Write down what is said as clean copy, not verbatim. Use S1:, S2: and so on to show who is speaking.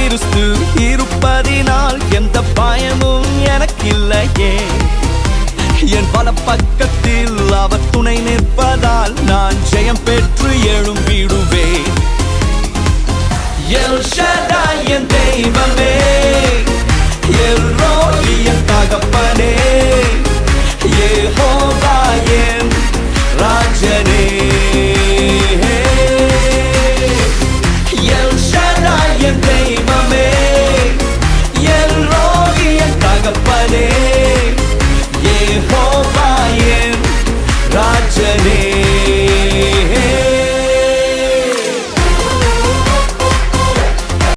S1: கிறிஸ்து இருப்பதினால் எந்த பயமும் எனக்கில்லையே. என் பல பக்கத்தில் அவர் துணை நிற்பதால் நான் ஜெயம் பெற்று எழும்பிடுவேன். எல் ஷடாய் என் தெய்வமே, எல் ரோயி என் தகப்பனே, யெகோவா